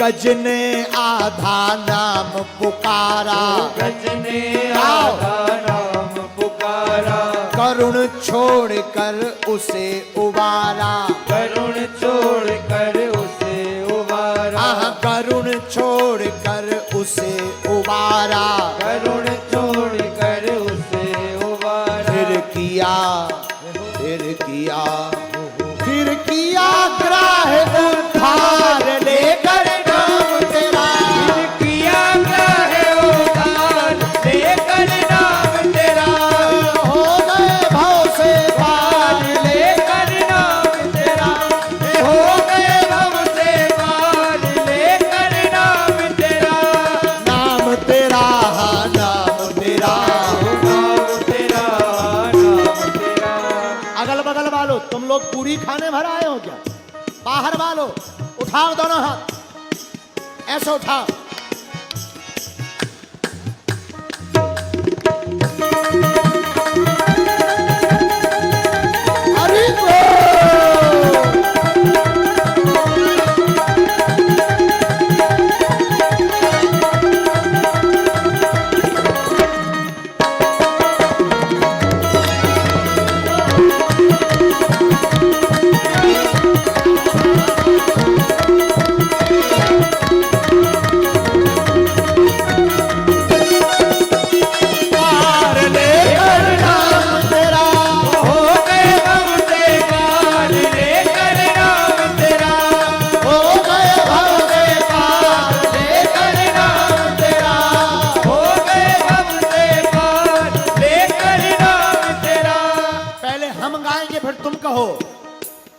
गज ने आधा नाम पुकारा, गज ने आधा नाम पुकारा, करुण छोड़ कर उसे उबारा, करुण छोड़ कर उसे उबारा, करुण छोड़ कर उसे उबारा, करुण छोड़ कर उसे उबारा। फिर किया ग्राह उद्धार लेकर नाम तेरा, फिर किया ग्राह उद्धार लेकर नाम तेरा, हो गए भव से पार लेकर नाम तेरा, हो गए भव से पार लेकर नाम तेरा, नाम तेरा नाम तेरा नाम तेरा, नाम तेरा। अगल बगल वालों, तुम लोग पूरी खाने भर आए हो क्या? बाहर वालों उठाओ दोनों हाथ, ऐसे उठाओ। हरि बोल। पार लेकर नाम तेरा, हो गए भव से पार लेकर नाम तेरा, हो गए भव से पार लेकर नाम तेरा, हो गए भव से पार लेकर नाम तेरा। पहले हम गाएंगे फिर तुम कहो।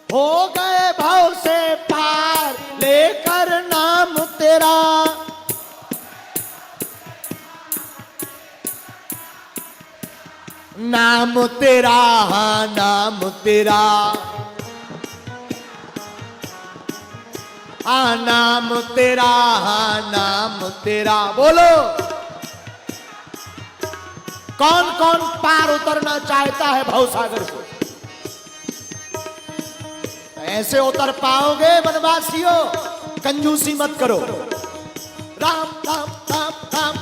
हो गए भव से पार लेकर नाम तेरा, नाम तेरा नाम तेरा, नाम तेरा नाम तेरा। बोलो कौन कौन पार उतरना चाहता है भवसागर को? ऐसे उतर पाओगे वनवासियों, कंजूसी मत करो। राम राम राम राम।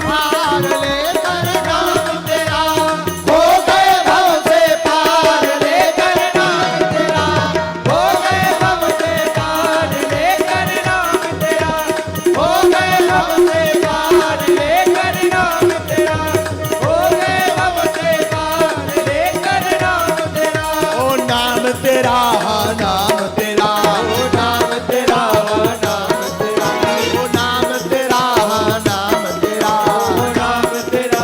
पार लेकर नाम तेरा, हो गए भव से पार लेकर नाम तेरा, हो गए भव से पार लेकर नाम तेरा, हो गए भव से पार लेकर नाम तेरा, हो गए भव से पार लेकर नाम तेरा। ओ नाम तेरा नाम तेरा, ओ नाम तेरा, नाम तेरा, ओ नाम तेरा नाम तेरा। ओ नाम तेरा,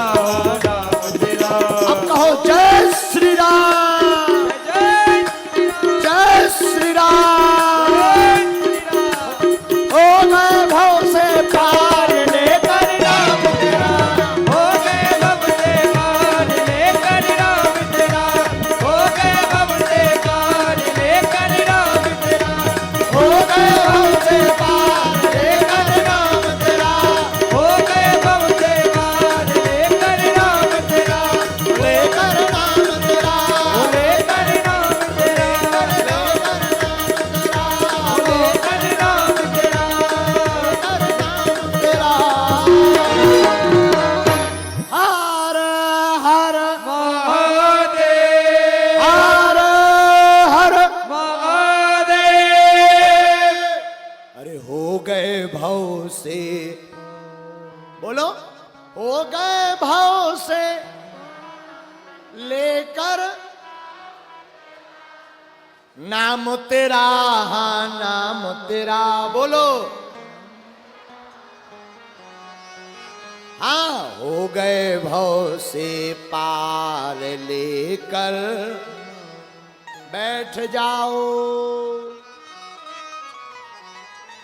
नाम तेरा। अब कहो जय श्री राम, जय श्री राम। हो गए भव से पार लेकर नाम तेरा, हो गए भव से पार लेकर नाम तेरा, हो गए भव से पार लेकर नाम तेरा, हो गए भव से पार लेकर नाम तेरा, हो गए भव से पार लेकर नाम तेरा, लेकर नाम तेरा, लेकर नाम तेरा, लेकर नाम तेरा। तेरा। हर हर महादेव, हर हर। महादेव। अरे हो गए भव से, बोलो हो गए भव से लेकर नाम तेरा, नाम तेरा। बोलो हाँ, हो गए भव से पार लेकर बैठ जाओ।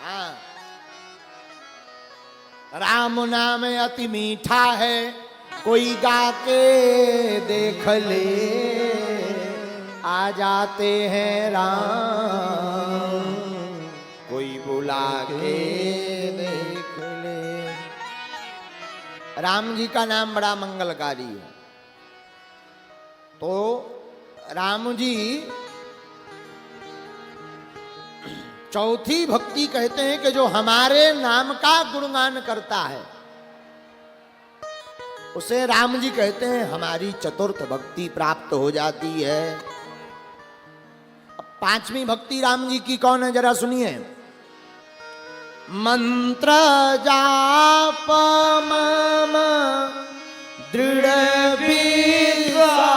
हाँ, राम नाम अति मीठा है, कोई गा के देख ले, आ जाते हैं राम, कोई बुला के देख ले। राम जी का नाम बड़ा मंगलकारी है। तो राम जी चौथी भक्ति कहते हैं कि जो हमारे नाम का गुणगान करता है उसे राम जी कहते हैं हमारी चतुर्थ भक्ति प्राप्त हो जाती है। अब पांचवी भक्ति राम जी की कौन है, जरा सुनिए। मंत्र जाप मम दृढ़ विश्वास,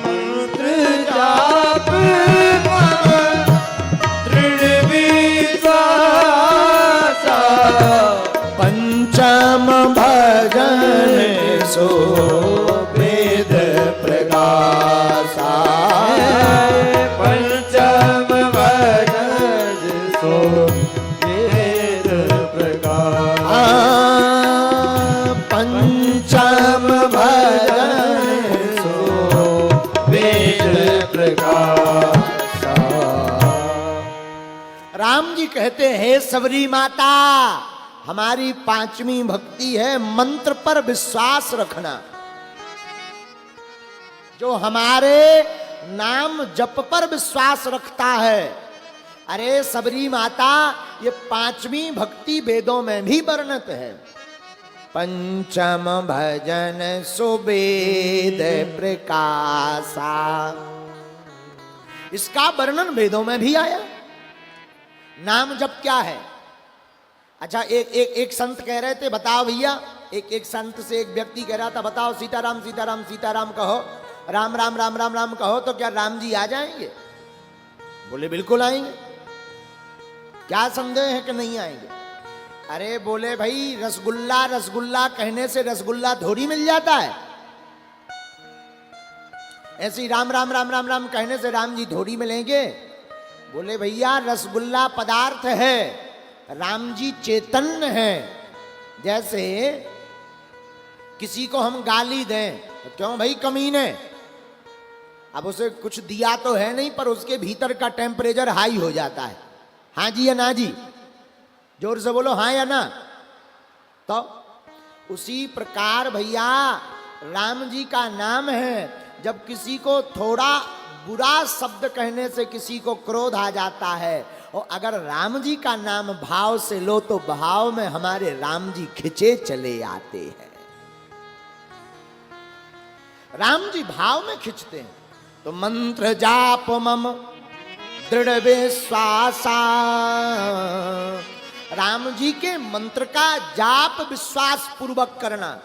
मंत्र जाप मम दृढ़ विश्वास, पंचम भजन सो वेद प्रकाशा, पंचम भजन सो वेद प्रकाश, पंचम भजन सो वेद प्रकाश। राम जी कहते हैं सबरी माता हमारी पांचवी भक्ति है मंत्र पर विश्वास रखना। जो हमारे नाम जप पर विश्वास रखता है, अरे सबरी माता ये पांचवी भक्ति वेदों में भी वर्णित है। पंचम भजन सुवेद प्रकाशा, इसका वर्णन वेदों में भी आया। नाम जप क्या है? अच्छा, एक संत कह रहे थे, बताओ भैया, एक संत से एक व्यक्ति कह रहा था, बताओ सीताराम सीताराम सीताराम कहो, राम राम राम राम राम कहो तो क्या राम जी आ जाएंगे? बोले बिल्कुल आएंगे, क्या संदेह है कि नहीं आएंगे? अरे बोले भाई, रसगुल्ला रसगुल्ला कहने से रसगुल्ला थोड़ी मिल जाता है, ऐसे ही राम राम राम राम राम कहने से राम जी थोड़ी मिलेंगे। बोले भैया, रसगुल्ला पदार्थ है, राम जी चैतन्य है। जैसे किसी को हम गाली दें तो क्यों भाई कमीने, अब उसे कुछ दिया तो है नहीं, पर उसके भीतर का टेम्परेचर हाई हो जाता है। हाँ जी या ना जी, जोर से बोलो हाँ या ना। तो उसी प्रकार भैया राम जी का नाम है, जब किसी को थोड़ा बुरा शब्द कहने से किसी को क्रोध आ जाता है, और अगर राम जी का नाम भाव से लो तो भाव में हमारे राम जी खिंचे चले आते हैं। राम जी भाव में खिंचते हैं। तो मंत्र जाप मम दृढ़ विश्वासा, राम जी के मंत्र का जाप विश्वास पूर्वक करना,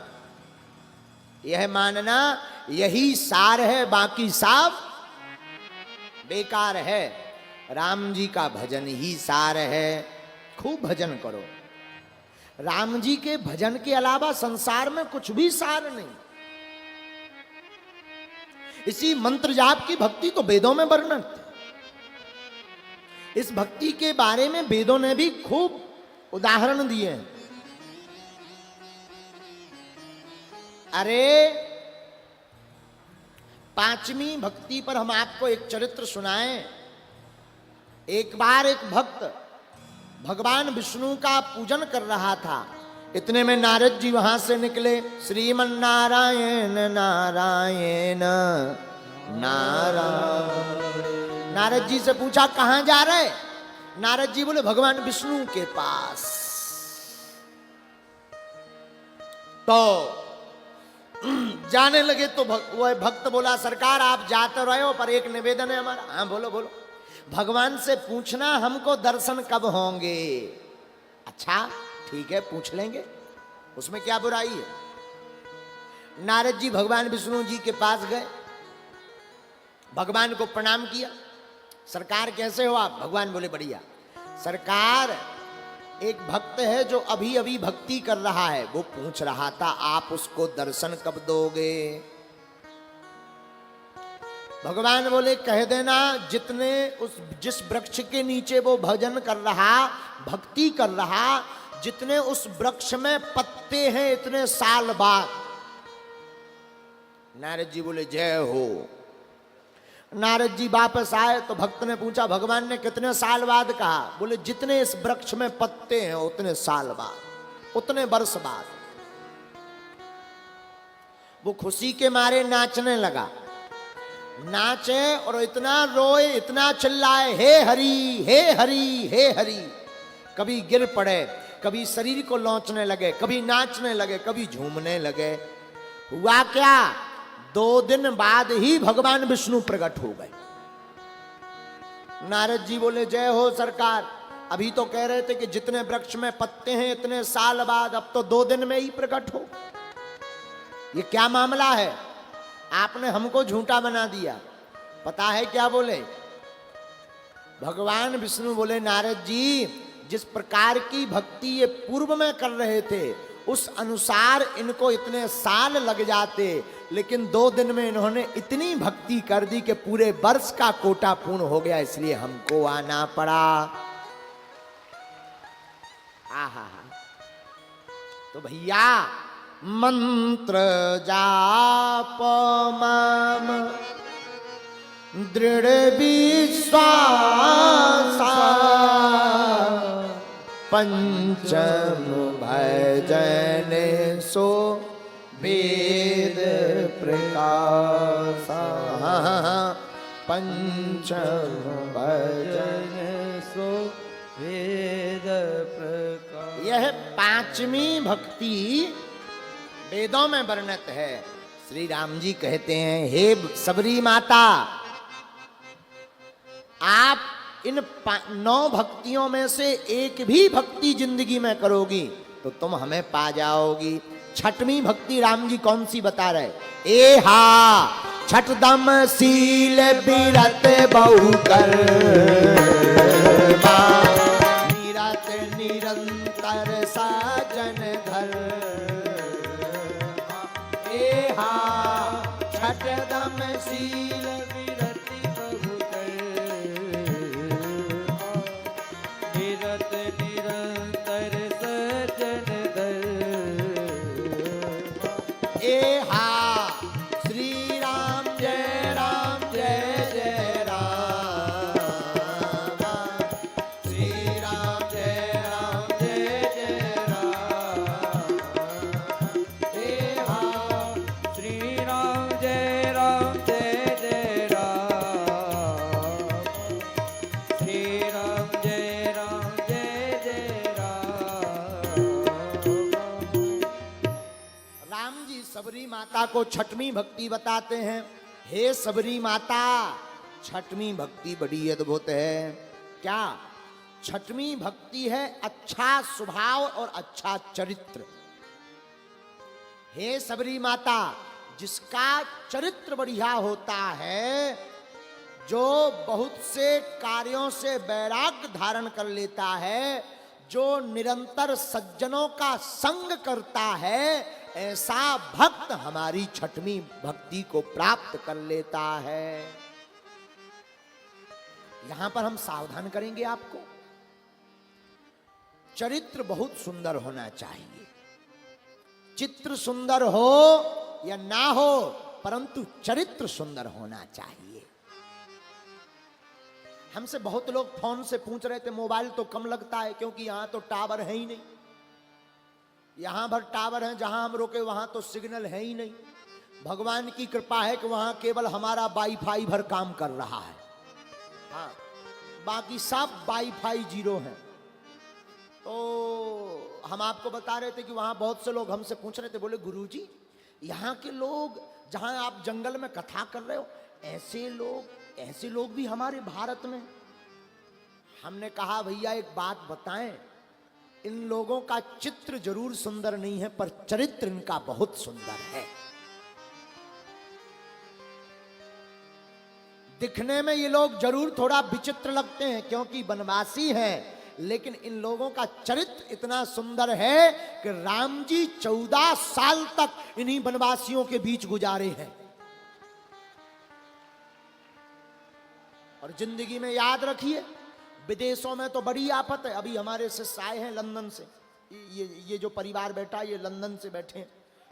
यह मानना यही सार है, बाकी सब बेकार है। राम जी का भजन ही सार है, खूब भजन करो। राम जी के भजन के अलावा संसार में कुछ भी सार नहीं। इसी मंत्र जाप की भक्ति तो वेदों में वर्णित है। इस भक्ति के बारे में वेदों ने भी खूब उदाहरण दिए हैं। अरे पांचवी भक्ति पर हम आपको एक चरित्र सुनाएं। एक बार एक भक्त भगवान विष्णु का पूजन कर रहा था, इतने में नारद जी वहां से निकले। श्रीमन नारायण नारायण नारायण। नारद जी से पूछा कहां जा रहे? नारद जी बोले भगवान विष्णु के पास। तो जाने लगे तो वह भक्त बोला सरकार आप जाते रहे हो, पर एक निवेदन है हमारा। हाँ बोलो बोलो। भगवान से पूछना हमको दर्शन कब होंगे। अच्छा ठीक है पूछ लेंगे, उसमें क्या बुराई है। नारद जी भगवान विष्णु जी के पास गए, भगवान को प्रणाम किया। सरकार कैसे हो आप? भगवान बोले बढ़िया। सरकार एक भक्त है जो अभी अभी भक्ति कर रहा है, वो पूछ रहा था आप उसको दर्शन कब दोगे। भगवान बोले कह देना जितने जिस वृक्ष के नीचे वो भजन कर रहा, भक्ति कर रहा, जितने उस वृक्ष में पत्ते हैं इतने साल बाद। नारद जी बोले जय हो। नारद जी वापस आए तो भक्त ने पूछा भगवान ने कितने साल बाद कहा? बोले जितने इस वृक्ष में पत्ते हैं उतने साल बाद, उतने वर्ष बाद। वो खुशी के मारे नाचने लगा, नाचे और इतना रोए, इतना चिल्लाए, हे हरि हे हरि हे हरि। कभी गिर पड़े, कभी शरीर को लौंचने लगे, कभी नाचने लगे, कभी झूमने लगे। हुआ क्या? 2 दिन बाद ही भगवान विष्णु प्रकट हो गए। नारद जी बोले जय हो सरकार, अभी तो कह रहे थे कि जितने वृक्ष में पत्ते हैं इतने साल बाद, अब तो 2 दिन में ही प्रकट हो। ये क्या मामला है? आपने हमको झूठा बना दिया। पता है क्या बोले? भगवान विष्णु बोले नारद जी, जिस प्रकार की भक्ति ये पूर्व में कर रहे थे उस अनुसार इनको इतने साल लग जाते, लेकिन 2 दिन में इन्होंने इतनी भक्ति कर दी कि पूरे वर्ष का कोटा पूर्ण हो गया, इसलिए हमको आना पड़ा। आहा, तो भैया मंत्र जाप माम दृढ़ विश्वासा, पंचम भजन सो वेद प्रकाशा। पंचम भजन सो वेद प्रकाश। यह 5वीं भक्ति वेदों में वर्णित है। श्री राम जी कहते हैं हे सबरी माता, आप इन 9 भक्तियों में से एक भी भक्ति जिंदगी में करोगी तो तुम हमें पा जाओगी। 6वीं भक्ति राम जी कौन सी बता रहे? ए हा छठ दम शील बिरत बहु कर, निरत निरंतर साजन घर। ए हा छठ दम शील बिरत बहु निरत निरंतर सजन दर। ए हा श्री राम जय जय राम, श्री राम जय जय राम। ए हा श्री राम जय जय राम, श्री राम जय जय राम। राम जी सबरी माता को 6वीं भक्ति बताते हैं। हे सबरी माता, 6वीं भक्ति बड़ी अद्भुत है। क्या? 6वीं भक्ति है अच्छा स्वभाव और अच्छा चरित्र। हे सबरी माता, जिसका चरित्र बढ़िया होता है, जो बहुत से कार्यों से वैराग्य धारण कर लेता है, जो निरंतर सज्जनों का संग करता है, ऐसा भक्त हमारी 6वीं भक्ति को प्राप्त कर लेता है। यहां पर हम सावधान करेंगे आपको। चरित्र बहुत सुंदर होना चाहिए। चित्र सुंदर हो या ना हो, परंतु चरित्र सुंदर होना चाहिए। हमसे बहुत लोग फोन से पूछ रहे थे मोबाइल तो कम लगता है, क्योंकि यहां तो टावर है ही नहीं। यहां भर टावर है, जहां हम रुके वहां तो सिग्नल है ही नहीं। भगवान की कृपा है कि वहां केवल हमारा वाईफाई भर काम कर रहा है। हाँ, बाकी सब वाईफाई 0 है। तो हम आपको बता रहे थे कि वहां बहुत से लोग हमसे पूछ रहे थे, बोले गुरुजी यहाँ के लोग, जहां आप जंगल में कथा कर रहे हो, ऐसे लोग भी हमारे भारत में। हमने कहा भैया एक बात बताएं, इन लोगों का चित्र जरूर सुंदर नहीं है, पर चरित्र इनका बहुत सुंदर है। दिखने में ये लोग जरूर थोड़ा विचित्र लगते हैं क्योंकि वनवासी हैं, लेकिन इन लोगों का चरित्र इतना सुंदर है कि राम जी 14 साल तक इन्हीं वनवासियों के बीच गुजारे हैं। और जिंदगी में याद रखिए, विदेशों में तो बड़ी आफत है। अभी हमारे शिष्य आए हैं लंदन से, ये जो परिवार बैठा ये लंदन से बैठे हैं,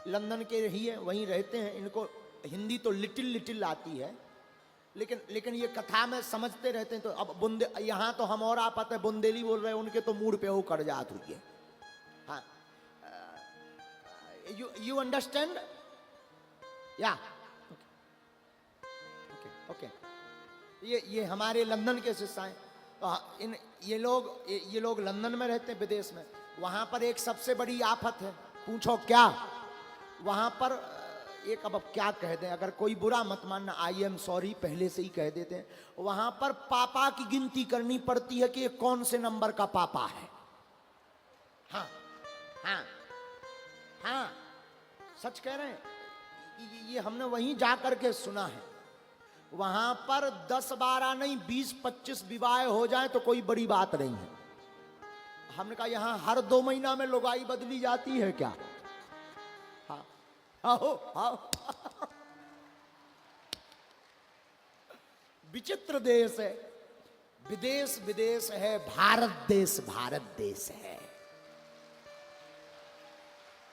लंदन के ही है, वहीं रहते हैं। इनको हिंदी तो लिटिल आती है, लेकिन ये कथा में समझते रहते हैं। तो अब बुंदे यहाँ तो हम और आफत है, बुंदेली बोल रहे हैं, उनके तो मूड पे वो कट जात हुई है। हाँ, यू अंडरस्टैंड? या ओके। ये हमारे लंदन के शिष्य हैं। तो ये लोग लंदन में रहते हैं, विदेश में। वहां पर एक सबसे बड़ी आफत है, पूछो क्या? वहां पर एक, अब क्या कह दें, अगर कोई बुरा मत मानना, आई एम सॉरी, पहले से ही कह देते हैं। वहां पर पापा की गिनती करनी पड़ती है कि ये कौन से नंबर का पापा है। हाँ हाँ हाँ, सच कह रहे हैं, ये हमने वहीं जा करके सुना है। वहां पर 10-12 नहीं 20-25 विवाह हो जाए तो कोई बड़ी बात नहीं है। हमने कहा यहां हर 2 महीना में लुगाई बदली जाती है क्या? हाँ आओ आओ। विचित्र देश है, विदेश विदेश है, भारत देश है।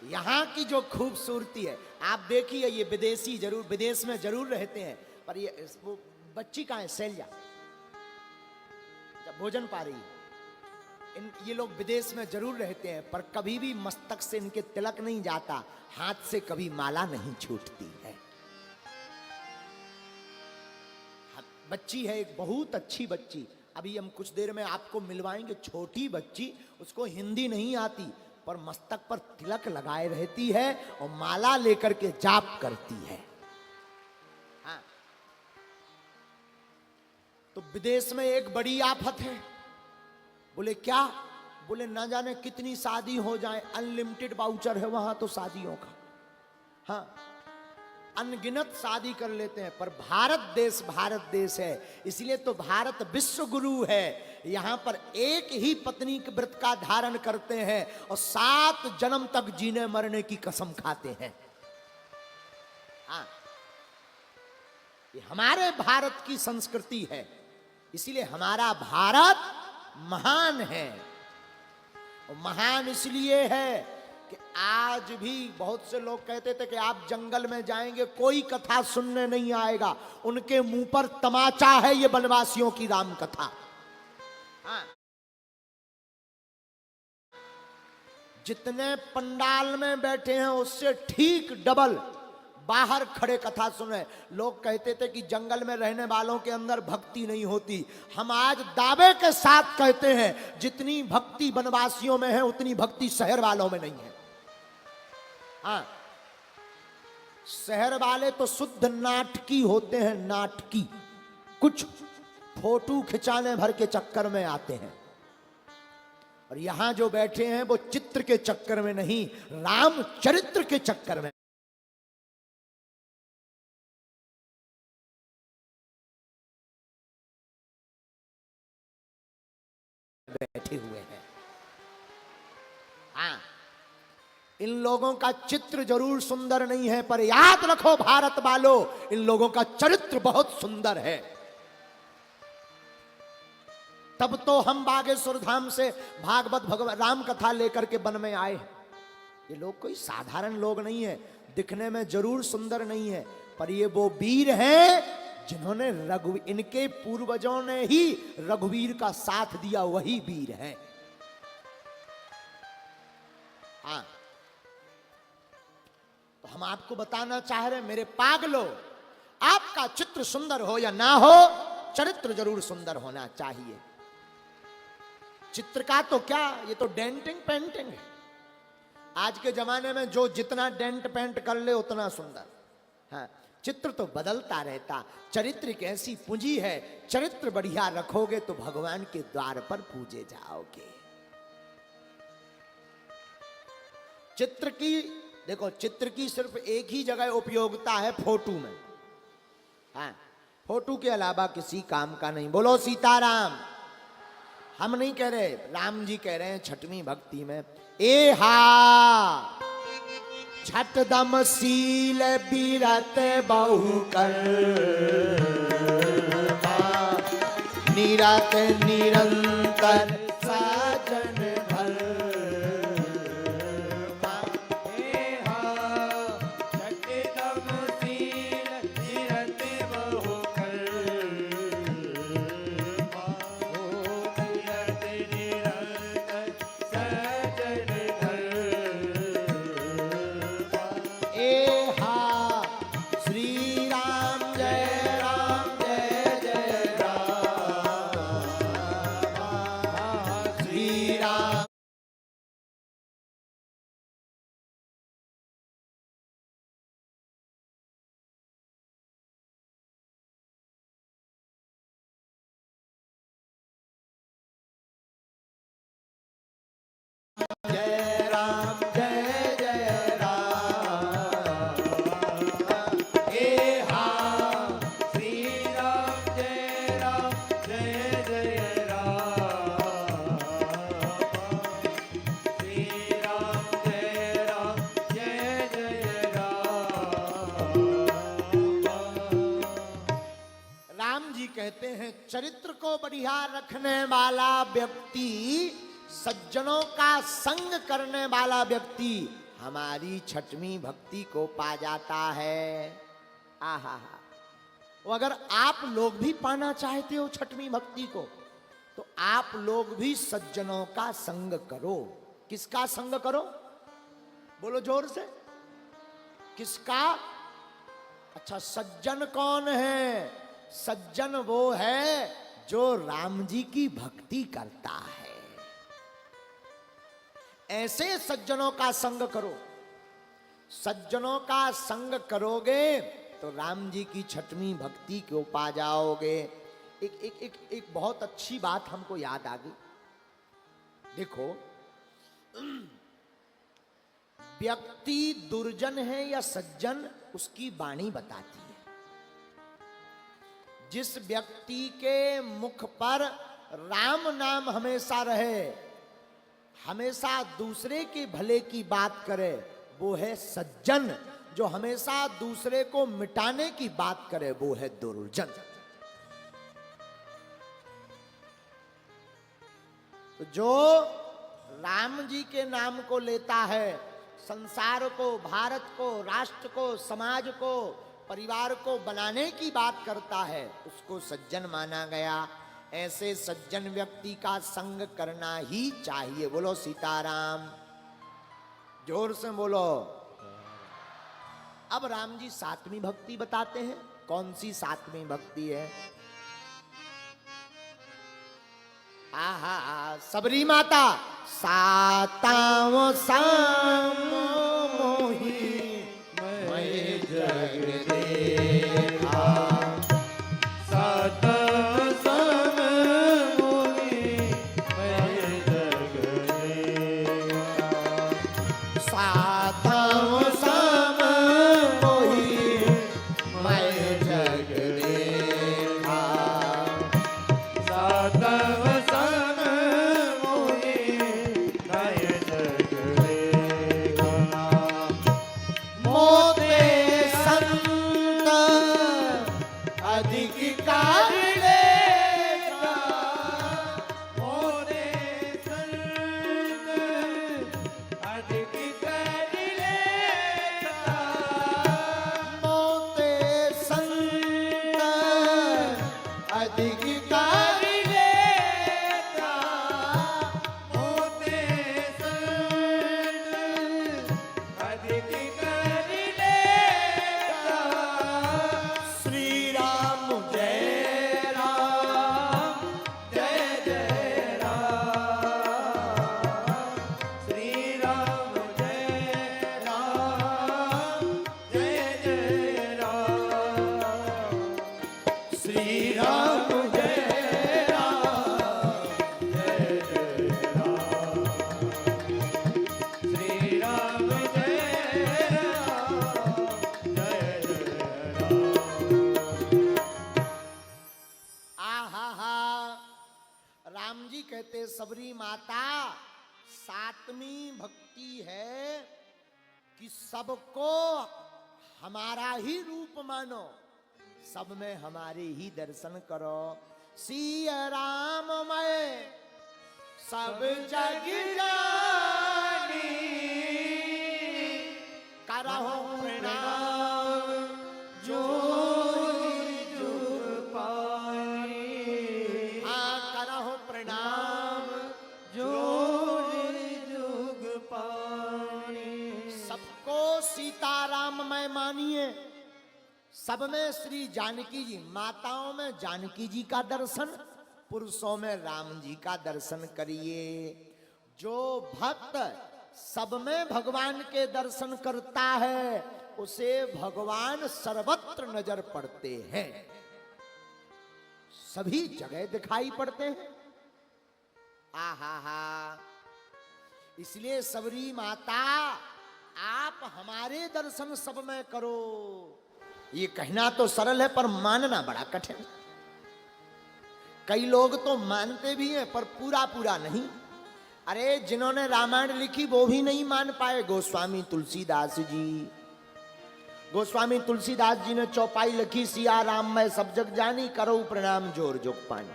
यहां की जो खूबसूरती है, आप देखिए, ये विदेशी जरूर विदेश में जरूर रहते हैं, पर ये वो बच्ची कहाँ है? शैलजा जब भोजन पा रही है। ये लोग विदेश में जरूर रहते हैं, पर कभी भी मस्तक से इनके तिलक नहीं जाता, हाथ से कभी माला नहीं छूटती है। बच्ची है एक बहुत अच्छी बच्ची, अभी हम कुछ देर में आपको मिलवाएंगे। छोटी बच्ची, उसको हिंदी नहीं आती, पर मस्तक पर तिलक लगाए रहती है और माला लेकर के जाप करती है। हाँ, तो विदेश में एक बड़ी आफत है। बोले क्या? बोले ना जाने कितनी शादी हो जाए, अनलिमिटेड वाउचर है वहां तो शादियों का। हाँ, अनगिनत शादी कर लेते हैं। पर भारत देश है, इसलिए तो भारत विश्व गुरु है। यहां पर एक ही पत्नी के व्रत का धारण करते हैं और 7 जन्म तक जीने मरने की कसम खाते हैं। हाँ, ये हमारे भारत की संस्कृति है, इसीलिए हमारा भारत महान है। और महान इसलिए है कि आज भी बहुत से लोग कहते थे कि आप जंगल में जाएंगे कोई कथा सुनने नहीं आएगा, उनके मुंह पर तमाचा है ये वनवासियों की राम कथा। हाँ, जितने पंडाल में बैठे हैं उससे ठीक डबल बाहर खड़े कथा सुने। लोग कहते थे कि जंगल में रहने वालों के अंदर भक्ति नहीं होती। हम आज दावे के साथ कहते हैं जितनी भक्ति वनवासियों में है उतनी भक्ति शहर वालों में नहीं है। हाँ, शहर वाले तो शुद्ध नाटकी होते हैं, नाटकी, कुछ फोटो खिंचाने भर के चक्कर में आते हैं। और यहां जो बैठे हैं वो चित्र के चक्कर में नहीं, राम चरित्र के चक्कर में बैठे हुए हैं। हाँ, इन लोगों का चित्र जरूर सुंदर नहीं है, पर याद रखो भारत वालों, इन लोगों का चरित्र बहुत सुंदर है। तब तो हम बागेश्वर धाम से भागवत भगवत राम कथा लेकर के वन में आए। ये लोग कोई साधारण लोग नहीं है, दिखने में जरूर सुंदर नहीं है, पर ये वो वीर हैं जिन्होंने इनके पूर्वजों ने ही रघुवीर का साथ दिया, वही वीर हैं। हाँ, तो हम आपको बताना चाह रहे हैं मेरे पागलों, आपका चित्र सुंदर हो या ना हो, चरित्र जरूर सुंदर होना चाहिए। चित्र का तो क्या, ये तो डेंटिंग पेंटिंग है। आज के जमाने में जो जितना डेंट पेंट कर ले उतना सुंदर। हाँ, चित्र तो बदलता रहता। चरित्र एक ऐसी पूंजी है, चरित्र बढ़िया रखोगे तो भगवान के द्वार पर पूजे जाओगे। चित्र की देखो, चित्र की सिर्फ एक ही जगह उपयोगिता है, फोटो में। हाँ, फोटो के अलावा किसी काम का नहीं। बोलो सीताराम। हम नहीं कह रहे, राम जी कह रहे हैं छठवीं भक्ति में, ए हा छठ दम सील बीरत बहु कर तीरथ निरंतर साजन घर जय राम जय जय राम हे हा श्री राम जय जय राम श्री राम जय जय राम। राम जी कहते हैं चरित्र को बढ़िया रखने वाला व्यक्ति, सज्जनों का संग करने वाला व्यक्ति हमारी छठवीं भक्ति को पा जाता है। आहा हा। वो अगर आप लोग भी पाना चाहते हो छठवीं भक्ति को, तो आप लोग भी सज्जनों का संग करो। किसका संग करो? बोलो जोर से। किसका? अच्छा, सज्जन कौन है? सज्जन वो है जो राम जी की भक्ति करता है। ऐसे सज्जनों का संग करो। सज्जनों का संग करोगे तो राम जी की छठवीं भक्ति को पा जाओगे। एक बहुत अच्छी बात हमको याद आ गई। देखो, व्यक्ति दुर्जन है या सज्जन, उसकी वाणी बताती है। जिस व्यक्ति के मुख पर राम नाम हमेशा रहे, हमेशा दूसरे के भले की बात करे, वो है सज्जन। जो हमेशा दूसरे को मिटाने की बात करे, वो है दुर्जन। तो जो राम जी के नाम को लेता है, संसार को, भारत को, राष्ट्र को, समाज को, परिवार को बनाने की बात करता है, उसको सज्जन माना गया। ऐसे सज्जन व्यक्ति का संग करना ही चाहिए। बोलो सीताराम, जोर से बोलो। अब राम जी सातवीं भक्ति बताते हैं। कौन सी सातवीं भक्ति है? आहा, सबरी माता। साताओ साम मोही मैं जग देखा, सबरी माता सातवीं भक्ति है कि सबको हमारा ही रूप मानो, सब में हमारे ही दर्शन करो, सिया राम मैं सब जग जानी, करहु प्रणाम जो जुग पानी, हाँ करहु प्रणाम जो जुग पानी। सबको सीताराम मैं मानिए, सब में श्री जानकी जी, माताओं में जानकी जी का दर्शन, पुरुषों में राम जी का दर्शन करिए। जो भक्त सब में भगवान के दर्शन करता है उसे भगवान सर्वत्र नजर पड़ते हैं, सभी जगह दिखाई पड़ते हैं। आहा हा, इसलिए सबरी माता आप हमारे दर्शन सब में करो। ये कहना तो सरल है पर मानना बड़ा कठिन। कई लोग तो मानते भी हैं पर पूरा पूरा नहीं। अरे जिन्होंने रामायण लिखी वो भी नहीं मान पाए। गोस्वामी तुलसीदास जी, गोस्वामी तुलसीदास जी ने चौपाई लिखी, सिया राम मैं सब जग जानी, करो प्रणाम जोर जोग पानी।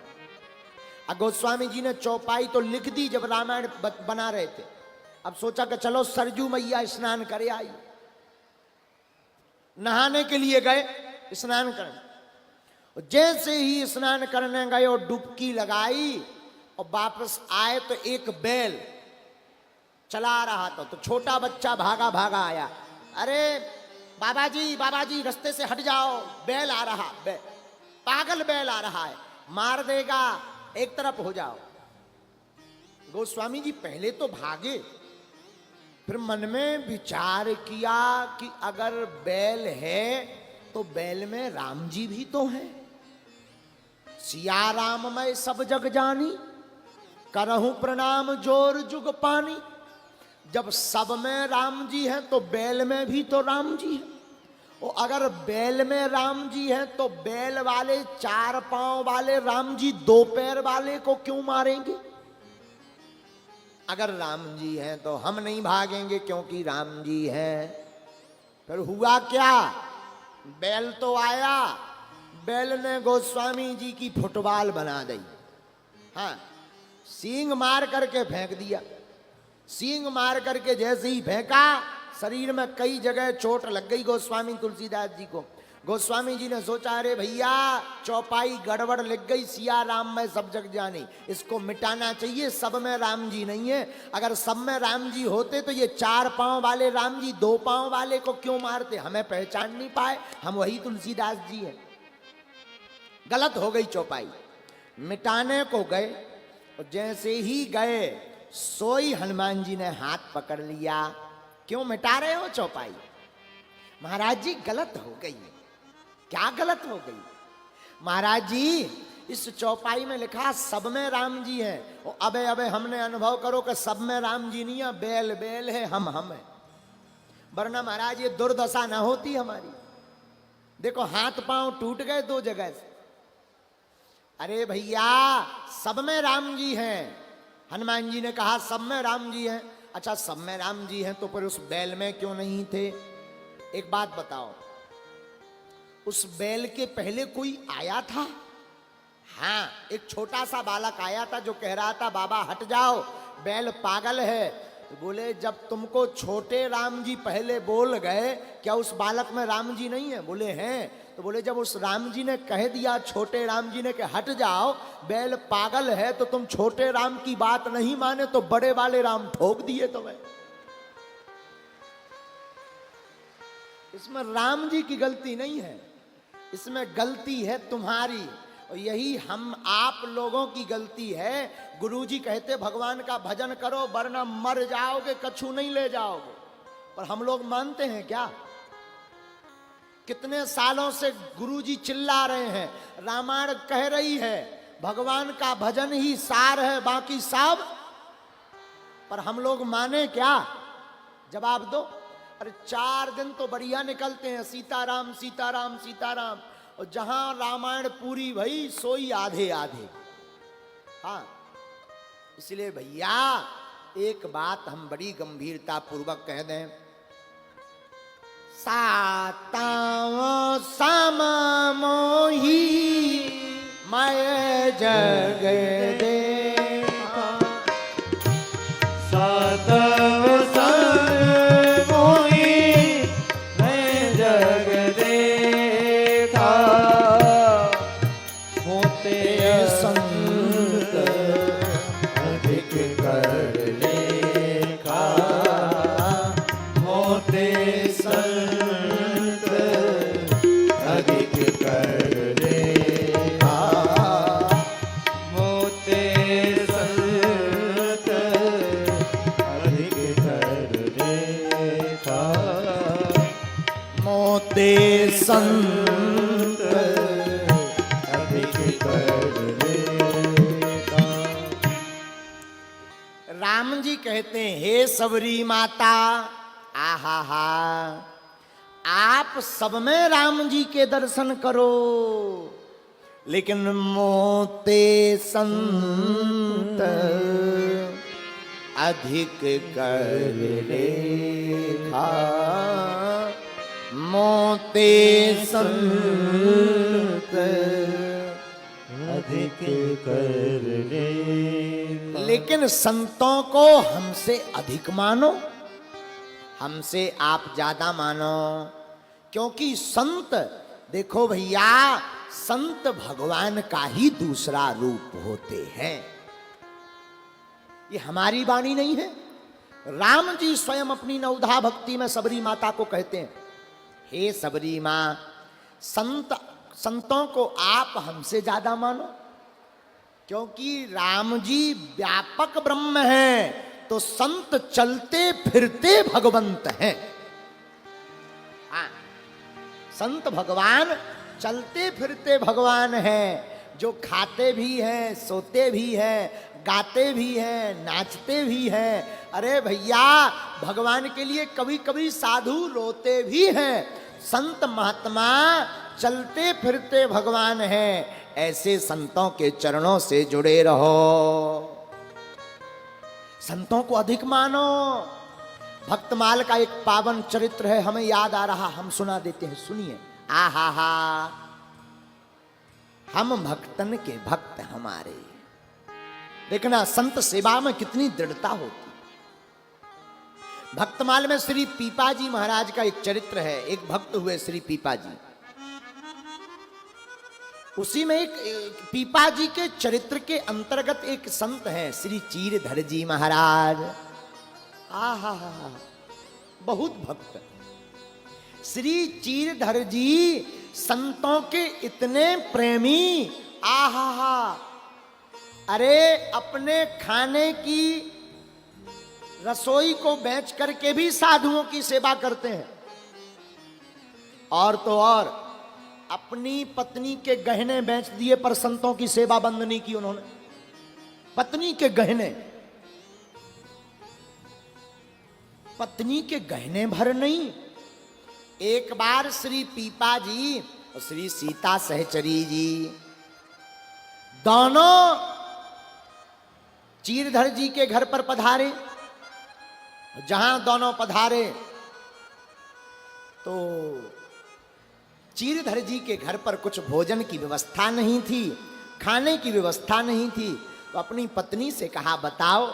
अब गोस्वामी जी ने चौपाई तो लिख दी जब रामायण बना रहे थे। अब सोचा कि चलो सरजू मैया स्नान करे आई, नहाने के लिए गए स्नान करने। जैसे ही स्नान करने गए और डुबकी लगाई और वापस आए तो एक बैल चला रहा था, तो छोटा बच्चा भागा भागा आया, अरे बाबा जी रास्ते से हट जाओ, बैल आ रहा, पागल बैल आ रहा है, मार देगा, एक तरफ हो जाओ। गोस्वामी जी पहले तो भागे, फिर मन में विचार किया कि अगर बैल है तो बैल में राम जी भी तो हैं। सिया राम मैं सब जग जानी, करहूं प्रणाम जोर जुग पानी। जब सब में राम जी हैं तो बैल में भी तो राम जी हैं। और अगर बैल में राम जी हैं तो बैल वाले 4 पांव वाले राम जी 2 पैर वाले को क्यों मारेंगे? अगर राम जी हैं तो हम नहीं भागेंगे क्योंकि राम जी हैं। फिर हुआ क्या, बैल तो आया, बैल ने गोस्वामी जी की फुटबॉल बना दी। हाँ, सींग मार करके फेंक दिया। सींग मार करके जैसे ही फेंका, शरीर में कई जगह चोट लग गई गोस्वामी तुलसीदास जी को। गोस्वामी जी ने सोचा, अरे भैया चौपाई गड़बड़ लग गई, सिया राम में सब जग जानी, इसको मिटाना चाहिए। सब में राम जी नहीं है। अगर सब में राम जी होते तो ये 4 पांव वाले राम जी 2 पांव वाले को क्यों मारते? हमें पहचान नहीं पाए, हम वही तुलसीदास जी हैं। गलत हो गई चौपाई, मिटाने को गए और जैसे ही गए सोई हनुमान जी ने हाथ पकड़ लिया। क्यों मिटा रहे हो चौपाई? महाराज जी गलत हो गई। क्या गलत हो गई? महाराज जी इस चौपाई में लिखा सब में राम जी हैं, और अबे हमने अनुभव करो कि सब में राम जी नहीं है, बैल बैल है, हम है। वरना महाराज ये दुर्दशा ना होती हमारी। देखो हाथ पांव टूट गए 2 जगह से। अरे भैया सब में राम जी हैं। हनुमान जी ने कहा सब में राम जी हैं। अच्छा सब में राम जी हैं तो फिर उस बैल में क्यों नहीं थे? एक बात बताओ, उस बैल के पहले कोई आया था? हाँ, एक छोटा सा बालक आया था जो कह रहा था बाबा हट जाओ, बैल पागल है। तो बोले जब तुमको छोटे राम जी पहले बोल गए, क्या उस बालक में राम जी नहीं है? बोले हैं। तो बोले जब उस राम जी ने कह दिया, छोटे राम जी ने कि हट जाओ, बैल पागल है, तो तुम छोटे राम की बात नहीं माने तो बड़े वाले राम ठोक दिए तुम्हें। इसमें राम जी की गलती नहीं है, इसमें गलती है तुम्हारी, और यही हम आप लोगों की गलती है। गुरुजी कहते भगवान का भजन करो वरना मर जाओगे, कछु नहीं ले जाओगे। पर हम लोग मानते हैं क्या? कितने सालों से गुरुजी चिल्ला रहे हैं, रामायण कह रही है भगवान का भजन ही सार है, बाकी सब। पर हम लोग माने क्या? जवाब दो। अरे 4 दिन तो बढ़िया निकलते हैं, सीताराम सीताराम सीताराम, और जहां रामायण पूरी भई सोई आधे आधे। हाँ, इसलिए भैया एक बात हम बड़ी गंभीरता पूर्वक कह दें, साताओं सम मोही मैं जग देखा सातव संग मोहि मैं जग देखा मोते संत अधिक कर लेखा मोते संत अधिक कर लेखा मोते संत अधिक कर लेखा मोते संत अधिक कर लेखा। राम जी कहते हैं, हे सबरी माता, आहा हा, आप सब में राम जी के दर्शन करो, लेकिन मोते संत अधिक कर लेखा, मोते संत अधिक कर लेखा। लेकिन संतों को हमसे अधिक मानो, हमसे आप ज्यादा मानो, क्योंकि संत, देखो भैया, संत भगवान का ही दूसरा रूप होते हैं। ये हमारी वाणी नहीं है। राम जी स्वयं अपनी नवधा भक्ति में सबरी माता को कहते हैं, हे सबरी मां, संतों को आप हमसे ज्यादा मानो, क्योंकि राम जी व्यापक ब्रह्म हैं, तो संत चलते फिरते भगवंत हैं। हाँ, संत भगवान चलते फिरते भगवान हैं, जो खाते भी हैं, सोते भी हैं, गाते भी हैं, नाचते भी हैं। अरे भैया, भगवान के लिए कभी कभी साधु रोते भी हैं। संत महात्मा चलते फिरते भगवान हैं। ऐसे संतों के चरणों से जुड़े रहो, संतों को अधिक मानो। भक्तमाल का एक पावन चरित्र है, हमें याद आ रहा, हम सुना देते हैं, सुनिए। आहा हा, हम भक्तन के भक्त हमारे। देखना संत सेवा में कितनी दृढ़ता होती। भक्तमाल में श्री पीपाजी महाराज का एक चरित्र है। एक भक्त हुए श्री पीपाजी, उसी में एक पीपाजी के चरित्र के अंतर्गत एक संत हैं श्री चीरधर जी महाराज। आहा, बहुत भक्त। श्री चीरधर जी संतों के इतने प्रेमी, आहा, अरे अपने खाने की रसोई को बेच करके भी साधुओं की सेवा करते हैं। और तो और अपनी पत्नी के गहने बेच दिए, पर संतों की सेवा बंद नहीं की उन्होंने। पत्नी के गहने, पत्नी के गहने भर नहीं। एक बार श्री पीपा जी और श्री सीता सहचरी जी दोनों चीरधर जी के घर पर पधारे। जहां दोनों पधारे तो चीरधर जी के घर पर कुछ भोजन की व्यवस्था नहीं थी, खाने की व्यवस्था नहीं थी। तो अपनी पत्नी से कहा, बताओ,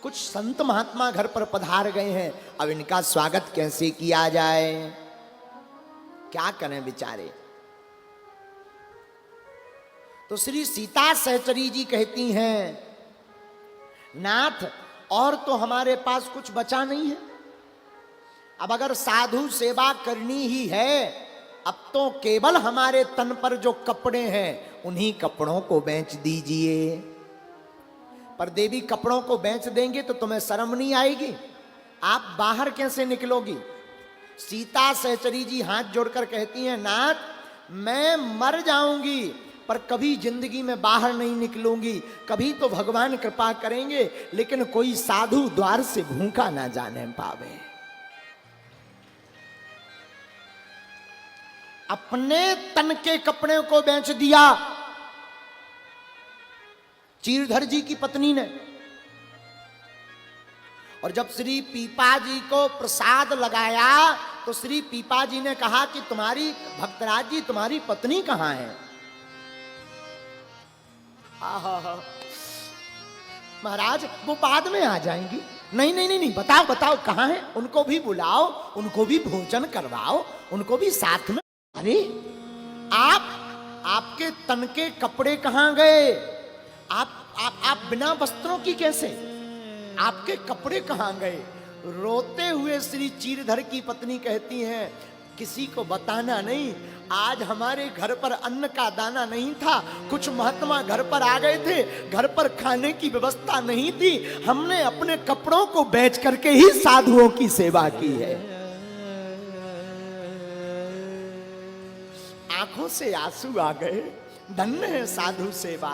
कुछ संत महात्मा घर पर पधार गए हैं, अब इनका स्वागत कैसे किया जाए, क्या करें बेचारे। तो श्री सीता सहचरी जी कहती हैं, नाथ, और तो हमारे पास कुछ बचा नहीं है। अब अगर साधु सेवा करनी ही है, अब तो केवल हमारे तन पर जो कपड़े हैं उन्हीं कपड़ों को बेच दीजिए। पर देवी, कपड़ों को बेच देंगे तो तुम्हें शर्म नहीं आएगी? आप बाहर कैसे निकलोगी? सीता सहचरी जी हाथ जोड़कर कहती हैं, नाथ, मैं मर जाऊंगी पर कभी जिंदगी में बाहर नहीं निकलूंगी। कभी तो भगवान कृपा करेंगे, लेकिन कोई साधु द्वार से भूखा ना जाने पावे। अपने तन के कपड़े को बेच दिया चीरधर जी की पत्नी ने। और जब श्री पीपा जी को प्रसाद लगाया तो श्री पीपा जी ने कहा कि तुम्हारी, भक्तराज जी, तुम्हारी पत्नी कहां है? आहा, महाराज वो बाद में आ जाएंगी। नहीं नहीं नहीं नहीं, बताओ बताओ कहाँ है, उनको भी बुलाओ, उनको भी भोजन करवाओ, उनको भी साथ में। अरे आपके तन के कपड़े कहाँ गए? आप बिना वस्त्रों की कैसे? आपके कपड़े कहाँ गए? रोते हुए श्री चीरधर की पत्नी कहती हैं, किसी को बताना नहीं, आज हमारे घर पर अन्न का दाना नहीं था, कुछ महात्मा घर पर आ गए थे, घर पर खाने की व्यवस्था नहीं थी, हमने अपने कपड़ों को बेच करके ही साधुओं की सेवा की है। आंखों से आंसू आ गए, धन्य है साधु सेवा,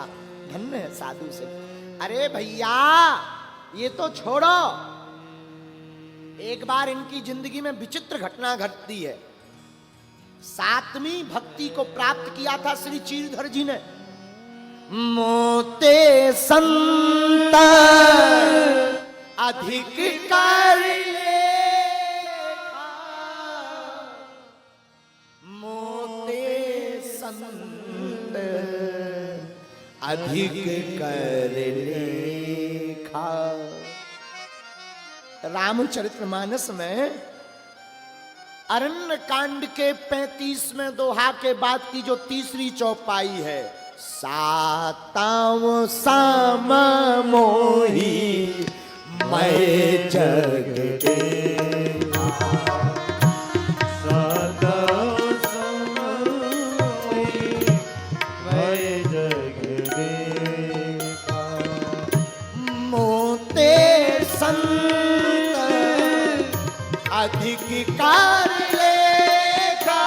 धन्य है साधु सेवा। अरे भैया ये तो छोड़ो, एक बार इनकी जिंदगी में विचित्र घटना घटती है। 7वीं भक्ति को प्राप्त किया था श्री चीरधर जी ने। मोते संत अधिक कर लेखा, मोते संत अधिक कर लेखा। रामचरितमानस में अरण्य कांड के 35वें दोहा के बाद की जो तीसरी चौपाई है, साताव साम मोही मैं जग देखा, साताव साम मोही मैं जग देखा, मोते संत अधिक कर लेखा,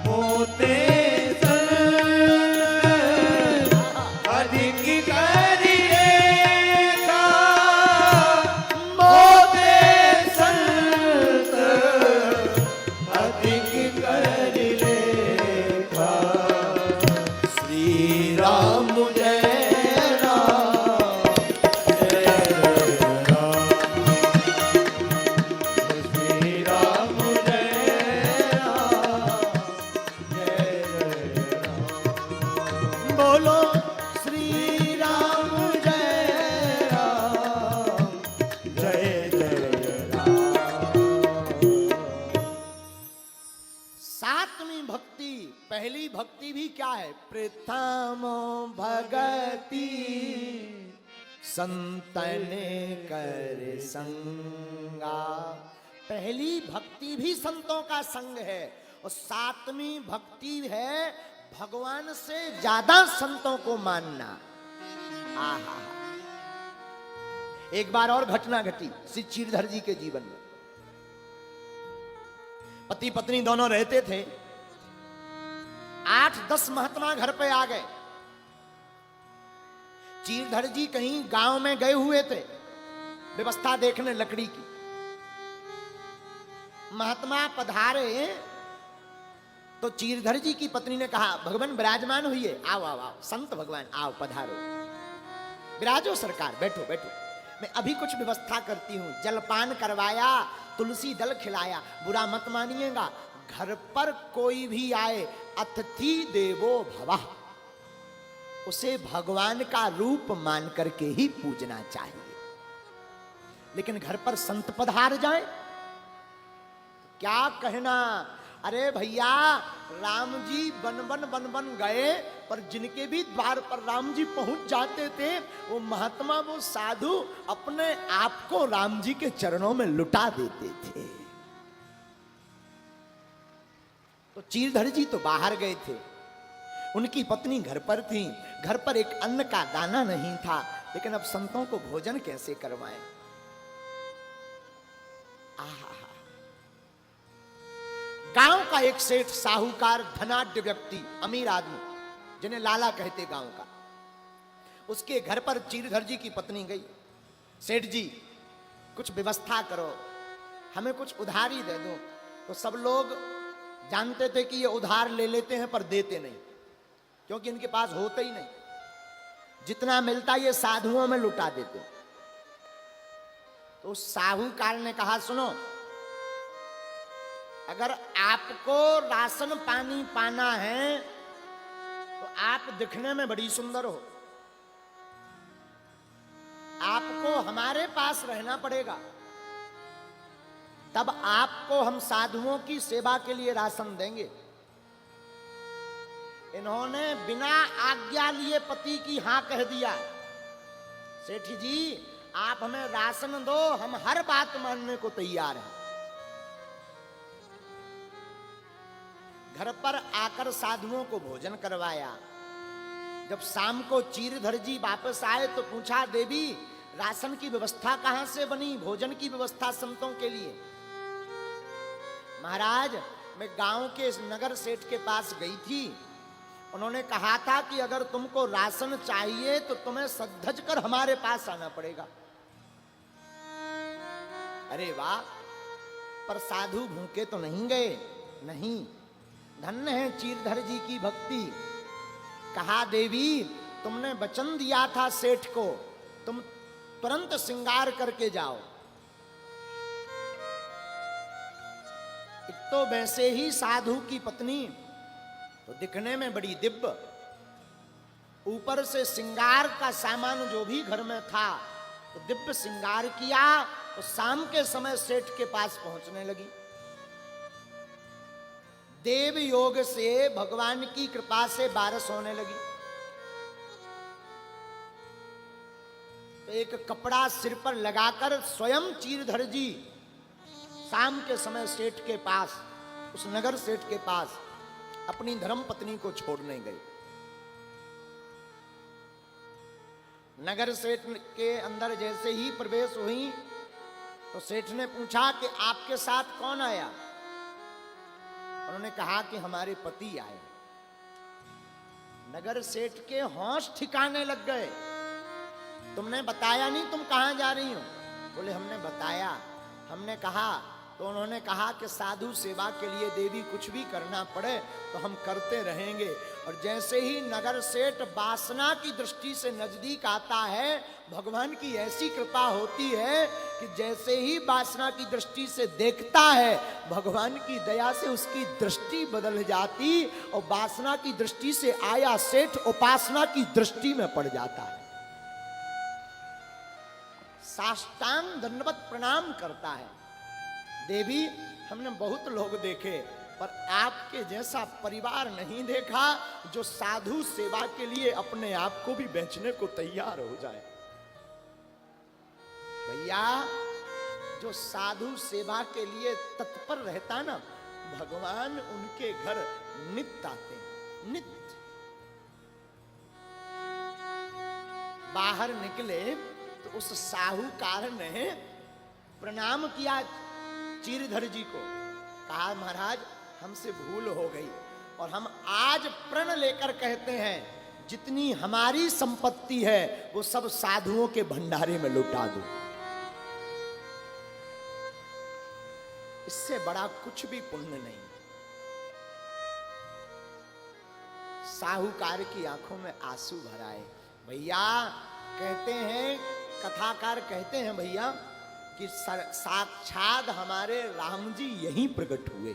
मोते संत अधिक कर लेखा, मोते संत अधिक कर लेखा। श्री राम जय बोलो श्री राम जय राम, जय जय राम। 7वीं भक्ति, पहली भक्ति भी क्या है? प्रथम भगति संतन कर संगा। पहली भक्ति भी संतों का संग है, और 7वीं भक्ति है भगवान से ज्यादा संतों को मानना। आहा, एक बार और घटना घटी श्री चीरधर जी के जीवन में। पति पत्नी दोनों रहते थे, 8-10 महात्मा घर पे आ गए। चीरधर जी कहीं गांव में गए हुए थे व्यवस्था देखने लकड़ी की। महात्मा पधारे तो चीरधर जी की पत्नी ने कहा, भगवान विराजमान हुई, आओ आओ आओ, संत भगवान आओ पधारो, विराजो सरकार, बैठो बैठो, मैं अभी कुछ व्यवस्था करती हूं। जलपान करवाया, तुलसी दल खिलाया। बुरा मत मानिएगा, घर पर कोई भी आए अतिथि देवो भवः, उसे भगवान का रूप मान करके ही पूजना चाहिए। लेकिन घर पर संत पधार जाए क्या कहना? अरे भैया, राम जी बन बन गए, पर जिनके भी द्वार पर राम जी पहुंच जाते थे, वो महात्मा, वो साधु अपने आप को राम जी के चरणों में लुटा देते थे। तो चीरधर जी तो बाहर गए थे, उनकी पत्नी घर पर थी। घर पर एक अन्न का दाना नहीं था, लेकिन अब संतों को भोजन कैसे करवाएं? आहा, गांव का एक सेठ, साहूकार, धनाढ्य व्यक्ति, अमीर आदमी, जिन्हें लाला कहते गांव का, उसके घर पर चीरधर जी की पत्नी गई। सेठ जी, कुछ व्यवस्था करो, हमें कुछ उधारी दे दो। तो सब लोग जानते थे कि ये उधार ले लेते हैं पर देते नहीं, क्योंकि इनके पास होते ही नहीं। जितना मिलता ये साधुओं में लुटा देते। तो साहूकार ने कहा, सुनो, अगर आपको राशन पानी पाना है तो आप दिखने में बड़ी सुंदर हो, आपको हमारे पास रहना पड़ेगा, तब आपको हम साधुओं की सेवा के लिए राशन देंगे। इन्होंने बिना आज्ञा लिए पति की हां कह दिया, सेठ जी आप हमें राशन दो, हम हर बात मानने को तैयार हैं। घर पर आकर साधुओं को भोजन करवाया। जब शाम को चीरधर जी वापस आए तो पूछा, देवी राशन की व्यवस्था कहां से बनी, भोजन की व्यवस्था संतों के लिए? महाराज मैं गांव के इस नगर सेठ के पास गई थी, उन्होंने कहा था कि अगर तुमको राशन चाहिए तो तुम्हें सद्धज कर हमारे पास आना पड़ेगा। अरे वाह, पर साधु भूखे तो नहीं गए? नहीं, धन्य है चीरधर जी की भक्ति। कहा, देवी तुमने वचन दिया था सेठ को, तुम तुरंत श्रृंगार करके जाओ। एक तो वैसे ही साधु की पत्नी तो दिखने में बड़ी दिव्य, ऊपर से श्रृंगार का सामान जो भी घर में था तो दिव्य श्रृंगार किया। तो शाम के समय सेठ के पास पहुंचने लगी। देव योग से भगवान की कृपा से बारिश होने लगी। तो एक कपड़ा सिर पर लगाकर स्वयं चीरधर जी शाम के समय सेठ के पास, उस नगर सेठ के पास अपनी धर्म पत्नी को छोड़ने गए। नगर सेठ के अंदर जैसे ही प्रवेश हुई तो सेठ ने पूछा कि आपके साथ कौन आया? उन्होंने कहा कि हमारे पति आए। नगर सेठ के होश ठिकाने लग गए। तुमने बताया नहीं तुम कहां जा रही हो? बोले हमने बताया, हमने कहा। तो उन्होंने कहा कि साधु सेवा के लिए देवी कुछ भी करना पड़े तो हम करते रहेंगे। और जैसे ही नगर सेठ वासना की दृष्टि से नजदीक आता है, भगवान की ऐसी कृपा होती है कि जैसे ही वासना की दृष्टि से देखता है, भगवान की दया से उसकी दृष्टि बदल जाती और वासना की दृष्टि से आया सेठ उपासना की दृष्टि में पड़ जाता है, साष्टांग दंडवत प्रणाम करता है। देवी हमने बहुत लोग देखे पर आपके जैसा परिवार नहीं देखा जो साधु सेवा के लिए अपने आप को भी बेचने को तैयार हो जाए। भैया जो साधु सेवा के लिए तत्पर रहता ना, भगवान उनके घर नित्य आते हैं, नित्य। बाहर निकले तो उस साहूकार ने प्रणाम किया चीरधर जी को। कहा महाराज हमसे भूल हो गई और हम आज प्रण लेकर कहते हैं जितनी हमारी संपत्ति है वो सब साधुओं के भंडारे में लुटा दो। इससे बड़ा कुछ भी पुण्य नहीं। साहूकार की आंखों में आंसू भर आए। भैया कहते हैं, कथाकार कहते हैं भैया कि साक्षात हमारे राम जी यहीं प्रकट हुए,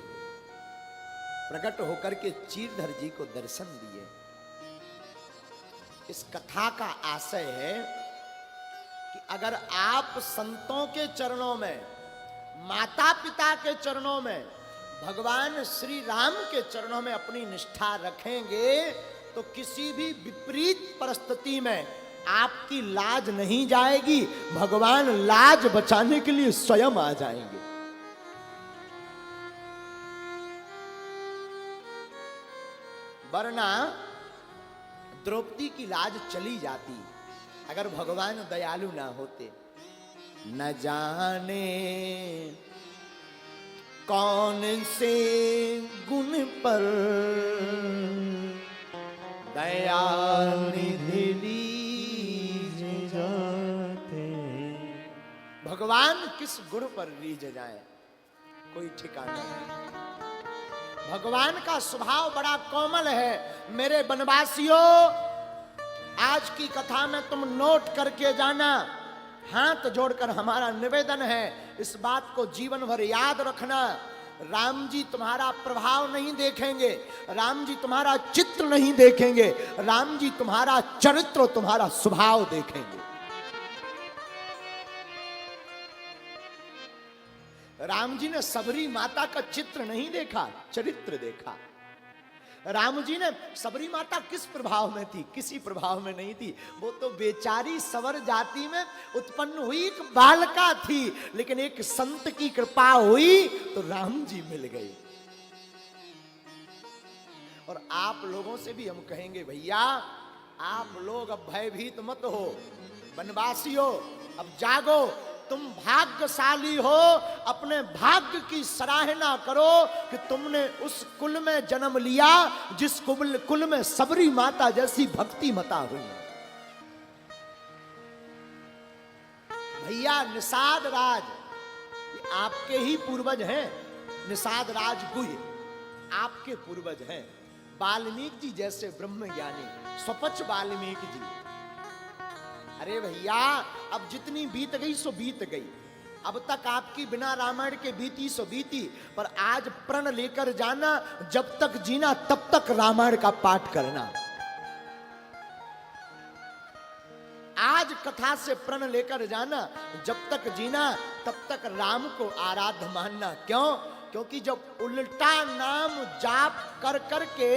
प्रकट होकर के चीरधर जी को दर्शन दिए। इस कथा का आशय है कि अगर आप संतों के चरणों में, माता पिता के चरणों में, भगवान श्री राम के चरणों में अपनी निष्ठा रखेंगे तो किसी भी विपरीत परिस्थिति में आपकी लाज नहीं जाएगी, भगवान लाज बचाने के लिए स्वयं आ जाएंगे। वरना द्रौपदी की लाज चली जाती अगर भगवान दयालु ना होते। न जाने कौन से गुण पर दया निधि रीझ जाते। भगवान किस गुण पर रीझ जाए कोई ठिकाना नहीं। भगवान का स्वभाव बड़ा कोमल है। मेरे वनवासियों, आज की कथा में तुम नोट करके जाना, हाथ जोड़कर हमारा निवेदन है, इस बात को जीवन भर याद रखना। राम जी तुम्हारा प्रभाव नहीं देखेंगे, राम जी तुम्हारा चित्र नहीं देखेंगे, राम जी तुम्हारा चरित्र, तुम्हारा स्वभाव देखेंगे। राम जी ने सबरी माता का चित्र नहीं देखा, चरित्र देखा। राम जी ने, सबरी माता किस प्रभाव में थी? किसी प्रभाव में नहीं थी, वो तो बेचारी सवर जाति में उत्पन्न हुई एक बालिका थी, लेकिन एक संत की कृपा हुई तो राम जी मिल गए। और आप लोगों से भी हम कहेंगे, भैया आप लोग अब भयभीत मत हो, वनवासी हो, अब जागो, तुम भाग्यशाली हो, अपने भाग्य की सराहना करो कि तुमने उस कुल में जन्म लिया जिस कुल में सबरी माता जैसी भक्ति मता हुई। भैया निषाद राज आपके ही पूर्वज हैं, निषाद राज गुह्य आपके पूर्वज हैं, वाल्मीकि जी जैसे ब्रह्म ज्ञानी स्वपच वाल्मीकि जी। अरे भैया अब जितनी बीत गई सो बीत गई, अब तक आपकी बिना रामायण के बीती सो बीती, पर आज प्रण लेकर जाना, जब तक जीना तब तक रामायण का पाठ करना। आज कथा से प्रण लेकर जाना, जब तक जीना तब तक राम को आराध्य मानना। क्यों? क्योंकि जब उल्टा नाम जाप कर करके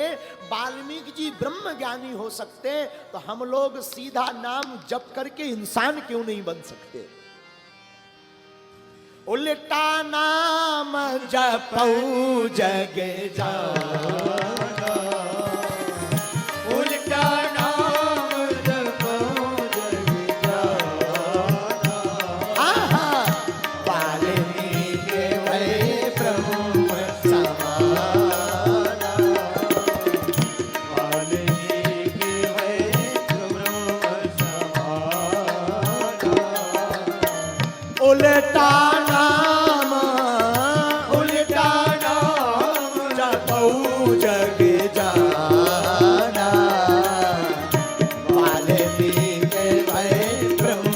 वाल्मीकि जी ब्रह्म ज्ञानी हो सकते, तो हम लोग सीधा नाम जप करके इंसान क्यों नहीं बन सकते? उल्टा नाम जपऊ जग जाना, उल्टा नाम जपऊ जग जाना। आहा, वाल्मीकि भय ब्रह्म समाना, वाल्मीकि भय ब्रह्म समाना। उल्टा नाम, उल्टा नाम जपऊ जग जाना, वाल्मीकि भय ब्रह्म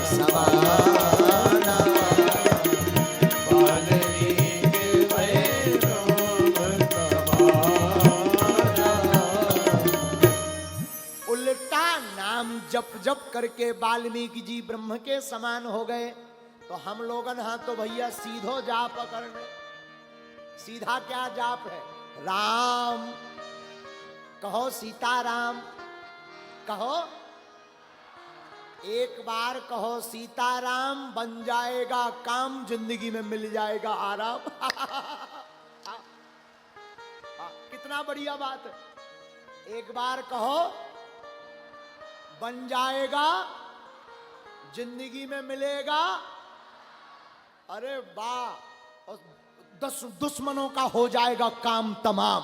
समाना, वाल्मीकि भय ब्रह्म समाना। उल्टा नाम जप जप करके वाल्मीकि जी ब्रह्म के समान हो गए, तो हम लोगन हाँ तो भैया सीधो जाप करने। सीधा क्या जाप है? राम कहो, सीताराम कहो, एक बार कहो सीताराम, बन जाएगा काम, जिंदगी में मिल जाएगा आराम। कितना बढ़िया बात है। एक बार कहो बन जाएगा, जिंदगी में मिलेगा, अरे वाह, और 10 दुश्मनों का हो जाएगा काम तमाम।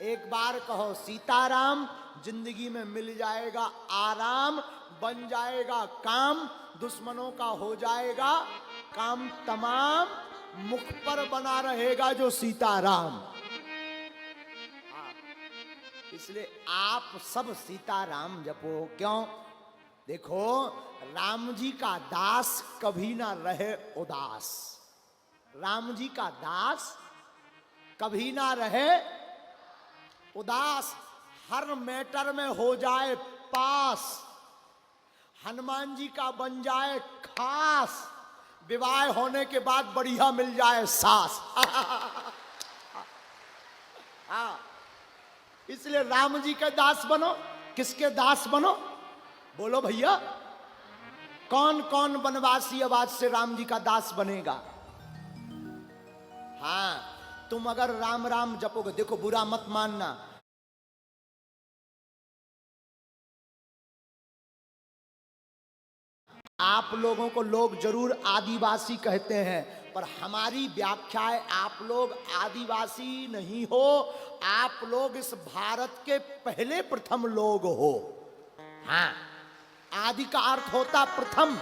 एक बार कहो सीताराम, जिंदगी में मिल जाएगा आराम, बन जाएगा काम, दुश्मनों का हो जाएगा काम तमाम, मुख पर बना रहेगा जो सीताराम। इसलिए आप सब सीताराम जपो। क्यों? देखो, राम जी का दास कभी ना रहे उदास, राम जी का दास कभी ना रहे उदास, हर मैटर में हो जाए पास, हनुमान जी का बन जाए खास, विवाह होने के बाद बढ़िया मिल जाए सास। हाँ, इसलिए राम जी के दास बनो। किसके दास बनो? बोलो भैया, कौन कौन वनवासी अब आज से राम जी का दास बनेगा? हाँ, तुम अगर राम राम जपोगे, देखो बुरा मत मानना, आप लोगों को लोग जरूर आदिवासी कहते हैं, पर हमारी व्याख्या है आप लोग आदिवासी नहीं हो, आप लोग इस भारत के पहले प्रथम लोग हो। हाँ, आदि का अर्थ होता प्रथम,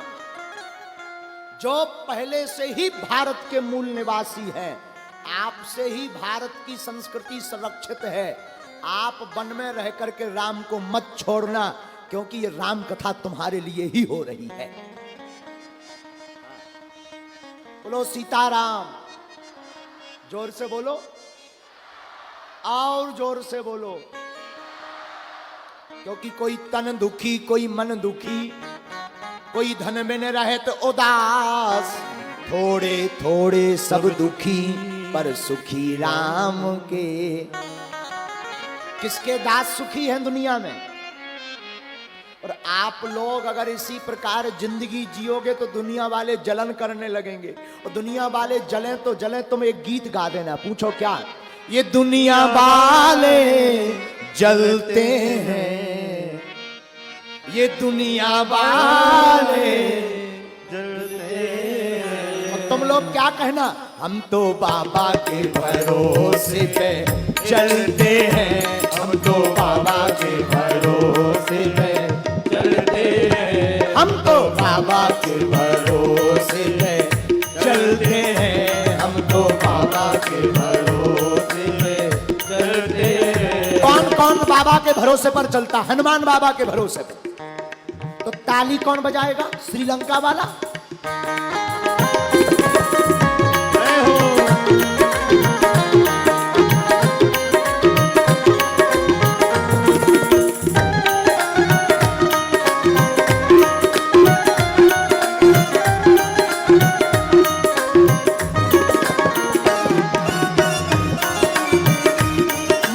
जो पहले से ही भारत के मूल निवासी हैं। आपसे ही भारत की संस्कृति संरक्षित है। आप वन में रह करके राम को मत छोड़ना, क्योंकि ये राम कथा तुम्हारे लिए ही हो रही है। बोलो सीताराम। जोर से बोलो, और जोर से बोलो, क्योंकि कोई तन दुखी, कोई मन दुखी, कोई धन में न रहे तो उदास, थोड़े थोड़े सब दुखी पर सुखी राम के। किसके दास सुखी हैं दुनिया में? और आप लोग अगर इसी प्रकार जिंदगी जियोगे तो दुनिया वाले जलन करने लगेंगे, और दुनिया वाले जलें तो जलें। तुम एक गीत गा देना, पूछो क्या? ये दुनिया वाले जलते हैं, ये दुनिया वाले जलते हैं। और तुम लोग क्या कहना? हम तो बाबा के भरोसे पे चलते हैं, हम तो बाबा के भरोसे पे चलते हैं, हम तो बाबा के भरोसे पे चलते हैं, हम तो बाबा के भरोसे पे चलते हैं। कौन कौन बाबा के भरोसे पर चलता? हनुमान बाबा के भरोसे पे। तो ताली कौन बजाएगा? श्रीलंका वाला।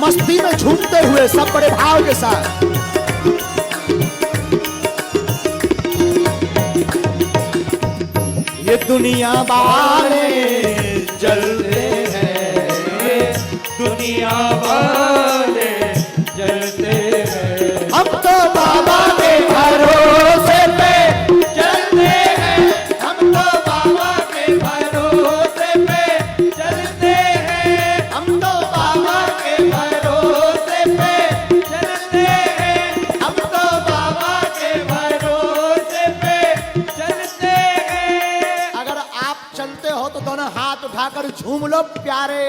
मस्ती में झूमते हुए सब बड़े भाव के साथ। ये दुनिया वाले जलते हैं, दुनिया वाले जलते हैं, हम तो बाबा के भरोसे पे चलते हैं, हम तो बाबा के भरोसे पे चलते हैं, हम तो बाबा के भरोसे पे चलते हैं, हम तो बाबा के भरोसे पे चलते हैं। अगर आप चलते हो तो दोनों हाथ उठाकर झूम लो प्यारे।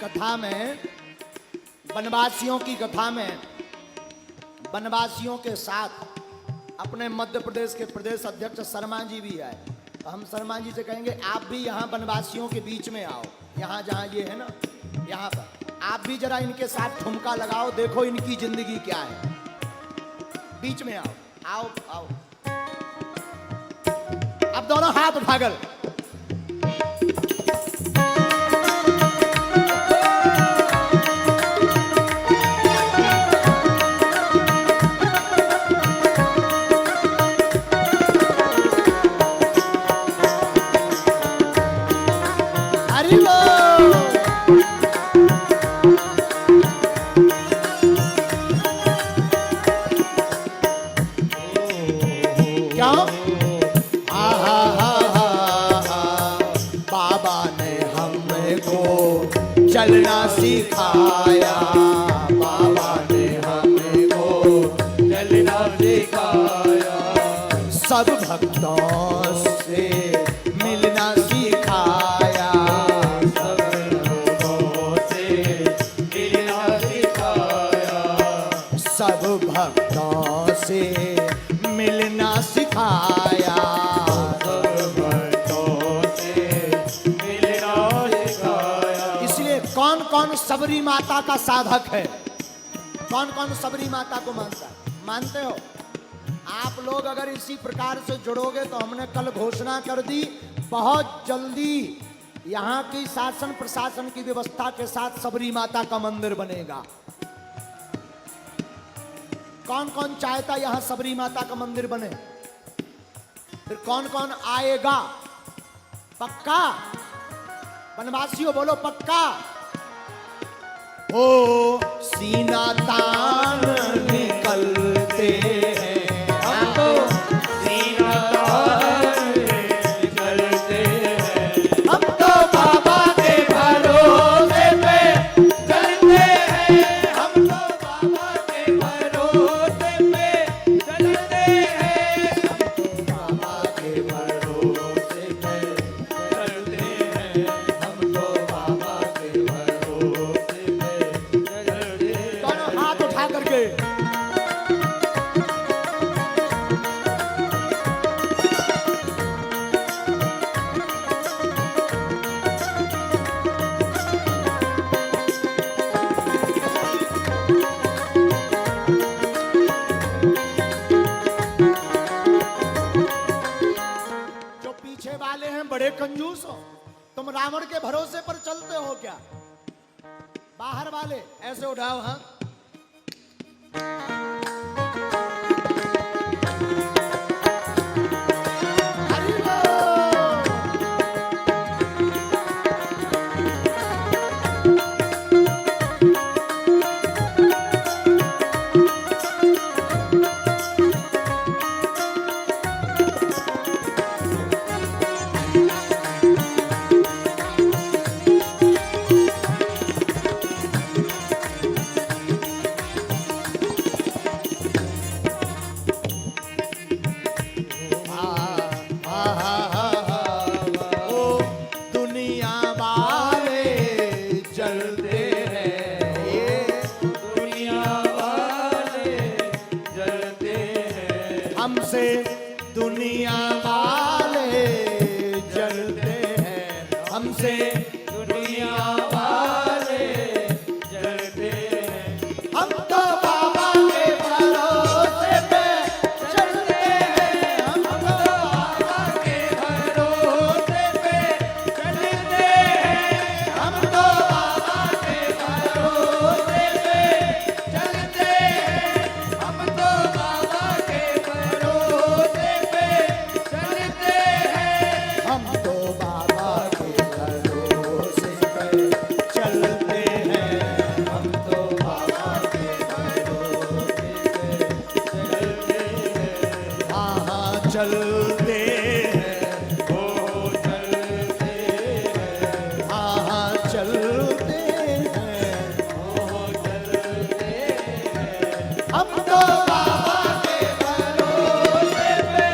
कथा में, वनवासियों की कथा में, वनवासियों के साथ अपने मध्य प्रदेश के प्रदेश अध्यक्ष शर्मा जी भी आए। तो हम शर्मा जी से कहेंगे आप भी यहाँ वनवासियों के बीच में आओ, यहाँ जहाँ ये है ना, यहाँ पर आप भी जरा इनके साथ ठुमका लगाओ, देखो इनकी जिंदगी क्या है। बीच में आओ, आओ आओ। अब दोनों हाथ उठाकर चलना सिखाया, बाबा ने हमको चलना सिखाया, सब भक्तों से मिलना सिखाया, सब लोगों से मिलना सिखाया, सब भक्तों से मिलना सिखाया, सब भक्तों से मिलना सिखाया। इसलिए कौन कौन सबरी माता का साधक है? कौन कौन सबरी माता को मानता है? मानते हो? आप लोग अगर इसी प्रकार से जुड़ोगे तो हमने कल घोषणा कर दी, बहुत जल्दी यहाँ की शासन प्रशासन की व्यवस्था के साथ सबरी माता का मंदिर बनेगा। कौन कौन चाहता यहाँ सबरी माता का मंदिर बने? फिर कौन कौन आएगा? पक्का? वनवासियों बोलो पक्का? हो सीना तान निकलते हैं हम तो सीना तान निकलते हैं, हम तो बाबा के भरोसे पे चलते हैं, हम तो बाबा के भरोसे पे चलते हैं, बाबा के भरोसे पे चलते हैं, हम तो बाबा के भरोसे पे चलते हैं। दोनों हाथ उठा करके जो पीछे वाले हैं बड़े कंजूस हो, तुम रावण के भरोसे पर चलते हो क्या? बाहर वाले ऐसे उठाओ हाथ। हरि बोल। ओ दुनिया वाले चलते हैं, ये दुनिया वाले जलते हैं, हमसे दुनिया वाले जलते हैं, हमसे दुनिया वाले जलते हैं, हम तो बाबा के भरोसे पे चलते हैं, हम तो बाबा के भरोसे पे चलते हैं, हम तो बाबा के भरोसे पे चलते हैं, हम तो बाबा के भरोसे पे चलते हैं, हम तो बाबा के भरोसे पे चलते हैं, हम तो बाबा के भरोसे पे चलते हैं, हाँ हाँ चलते हैं, ओ चलते हैं, हाँ हाँ चलते हैं, ओ चलते हैं, हम तो बाबा के भरोसे पे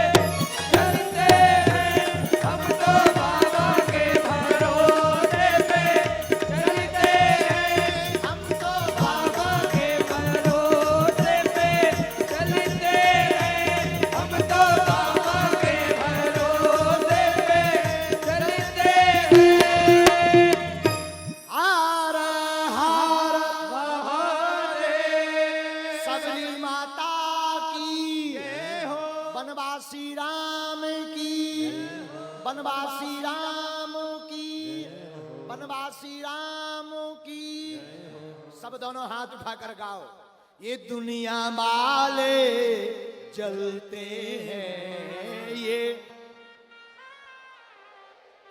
चलते हैं, हम तो बाबा के भरोसे पे चलते हैं, हम तो बाबा के भरोसे पे चलते हैं, हम तो बाबा के भरोसे पे चलते हैं। हार हार महादेव सबरी माता की बनवासी राम की, बनवासी राम की, बनवासी राम की। सब दोनों हाथ उठाकर गाओ। ये दुनिया वाले चलते हैं, ये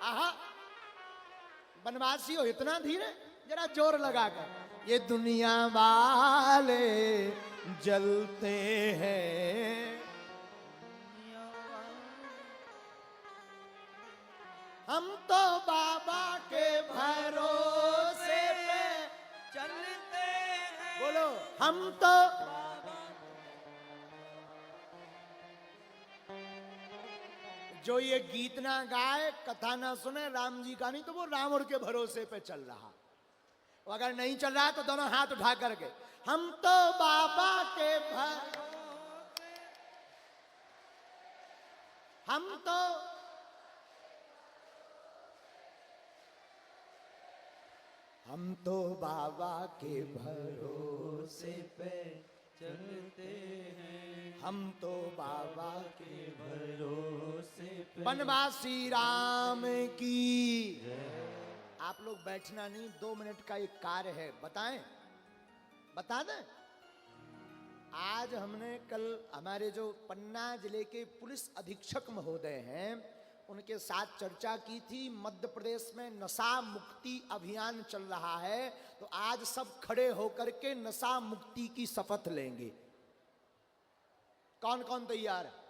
आहा बनवासी हो इतना धीरे, जरा जोर लगाकर। ये दुनिया वाले जलते हैं, हम तो बाबा के भरोसे पे चलते हैं, बोलो, हम तो जो ये गीत ना गाए, कथा ना सुने, राम जी का नहीं, तो वो रावण के भरोसे पे चल रहा। वो अगर नहीं चल रहा है तो दोनों हाथ उठा करके, हम तो बाबा के हम तो बाबा के भरोसे पे चलते हैं, हम तो बाबा के भरोसे पे बनवासी राम की। आप लोग बैठना नहीं, 2 मिनट का एक कार्य है, बताएं, बता दें। आज हमने कल हमारे जो पन्ना जिले के पुलिस अधीक्षक महोदय हैं, उनके साथ चर्चा की थी। मध्य प्रदेश में नशा मुक्ति अभियान चल रहा है, तो आज सब खड़े होकर के नशा मुक्ति की शपथ लेंगे। कौन कौन तैयार है?